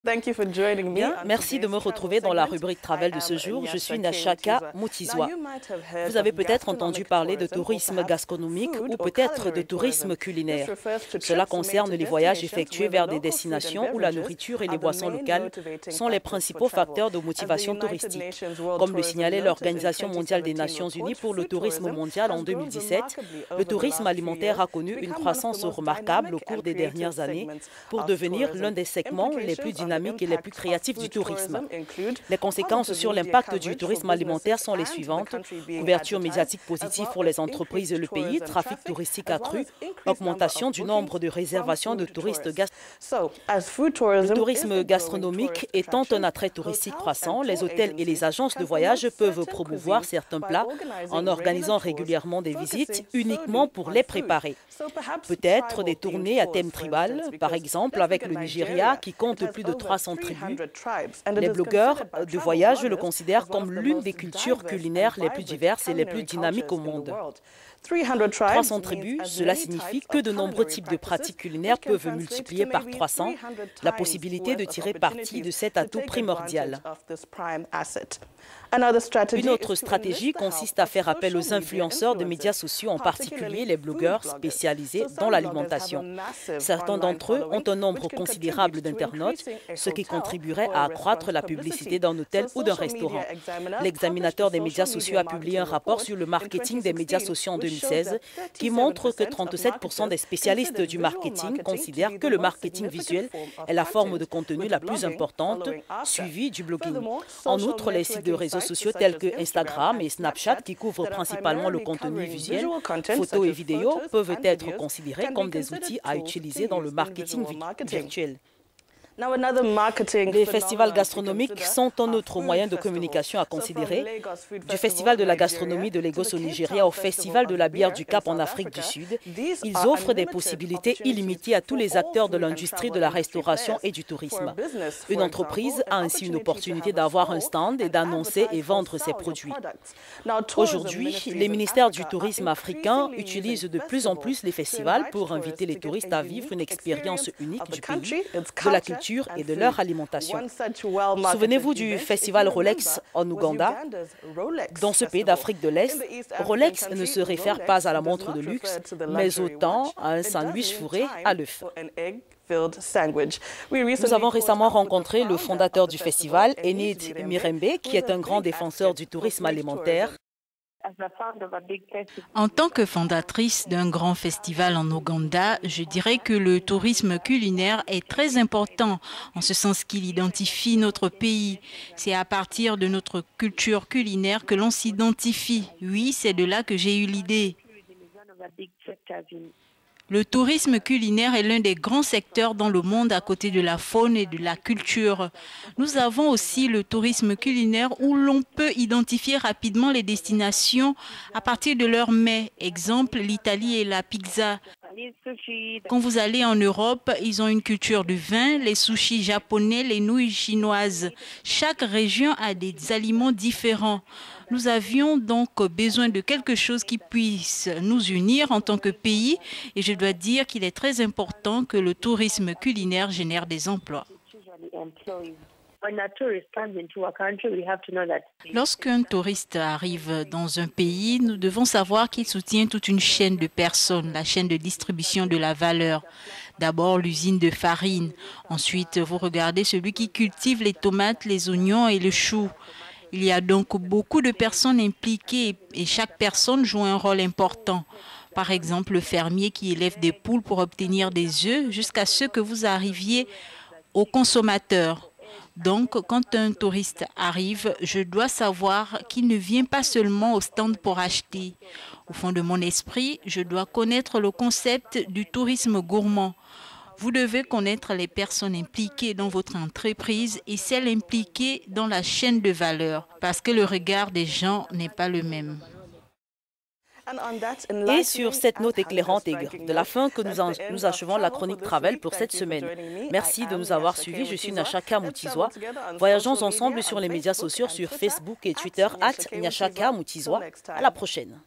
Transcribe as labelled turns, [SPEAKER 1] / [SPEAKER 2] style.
[SPEAKER 1] Bien, merci de me retrouver dans la rubrique Travel de ce jour. Je suis Nashaka Moutizwa. Vous avez peut-être entendu parler de tourisme gastronomique ou peut-être de tourisme culinaire. Cela concerne les voyages effectués vers des destinations où la nourriture et les boissons locales sont les principaux facteurs de motivation touristique. Comme le signalait l'Organisation mondiale des Nations unies pour le tourisme mondial en 2017, le tourisme alimentaire a connu une croissance remarquable au cours des dernières années pour devenir l'un des segments les plus dynamiques et les plus créatifs du tourisme. Les conséquences sur l'impact du tourisme alimentaire sont les suivantes: couverture médiatique positive pour les entreprises et le pays, trafic touristique accru, augmentation du nombre de réservations de touristes Le tourisme gastronomique étant un attrait touristique croissant, les hôtels et les agences de voyage peuvent promouvoir certains plats en organisant régulièrement des visites uniquement pour les préparer. Peut-être des tournées à thème tribal, par exemple avec le Nigeria qui compte plus de 300 tribus. Les blogueurs de voyage le considèrent comme l'une des cultures culinaires les plus diverses et les plus dynamiques au monde. 300 tribus, cela signifie que de nombreux types de pratiques culinaires peuvent multiplier par 300 la possibilité de tirer parti de cet atout primordial. Une autre stratégie consiste à faire appel aux influenceurs de médias sociaux, en particulier les blogueurs spécialisés dans l'alimentation. Certains d'entre eux ont un nombre considérable d'internautes, ce qui contribuerait à accroître la publicité d'un hôtel ou d'un restaurant. L'examinateur des médias sociaux a publié un rapport sur le marketing des médias sociaux en 2016 qui montre que 37% des spécialistes du marketing considèrent que le marketing visuel est la forme de contenu la plus importante, suivie du blogging. En outre, les sites de réseaux sociaux tels que Instagram et Snapchat, qui couvrent principalement le contenu visuel, photos et vidéos, peuvent être considérés comme des outils à utiliser dans le marketing virtuel. Les festivals gastronomiques sont un autre moyen de communication à considérer. Du Festival de la gastronomie de Lagos au Nigeria au Festival de la bière du Cap en Afrique du Sud, ils offrent des possibilités illimitées à tous les acteurs de l'industrie de la restauration et du tourisme. Une entreprise a ainsi une opportunité d'avoir un stand et d'annoncer et vendre ses produits. Aujourd'hui, les ministères du tourisme africains utilisent de plus en plus les festivals pour inviter les touristes à vivre une expérience unique du pays, de la culture et de leur alimentation. Souvenez-vous du festival Rolex en Ouganda. Dans ce pays d'Afrique de l'Est, Rolex ne se réfère pas à la montre de luxe, mais autant à un sandwich fourré à l'œuf. Nous avons récemment rencontré le fondateur du festival, Enid Mirembe, qui est un grand défenseur du tourisme alimentaire.
[SPEAKER 2] En tant que fondatrice d'un grand festival en Ouganda, je dirais que le tourisme culinaire est très important, en ce sens qu'il identifie notre pays. C'est à partir de notre culture culinaire que l'on s'identifie. Oui, c'est de là que j'ai eu l'idée. Le tourisme culinaire est l'un des grands secteurs dans le monde à côté de la faune et de la culture. Nous avons aussi le tourisme culinaire où l'on peut identifier rapidement les destinations à partir de leurs mets. Exemple, l'Italie et la pizza. Quand vous allez en Europe, ils ont une culture du vin, les sushis japonais, les nouilles chinoises. Chaque région a des aliments différents. Nous avions donc besoin de quelque chose qui puisse nous unir en tant que pays et je dois dire qu'il est très important que le tourisme culinaire génère des emplois. Lorsqu'un touriste arrive dans un pays, nous devons savoir qu'il soutient toute une chaîne de personnes, la chaîne de distribution de la valeur. D'abord, l'usine de farine. Ensuite, vous regardez celui qui cultive les tomates, les oignons et le chou. Il y a donc beaucoup de personnes impliquées et chaque personne joue un rôle important. Par exemple, le fermier qui élève des poules pour obtenir des œufs jusqu'à ce que vous arriviez au consommateur. Donc, quand un touriste arrive, je dois savoir qu'il ne vient pas seulement au stand pour acheter. Au fond de mon esprit, je dois connaître le concept du tourisme gourmand. Vous devez connaître les personnes impliquées dans votre entreprise et celles impliquées dans la chaîne de valeur, parce que le regard des gens n'est pas le même.
[SPEAKER 1] Et sur cette note éclairante et de la fin que nous achevons la chronique Travel pour cette semaine. Merci de nous avoir suivis. Je suis Nashaka Moutizwa. Voyageons ensemble sur les médias sociaux sur Facebook et Twitter @Nashaka Moutizwa. À la prochaine.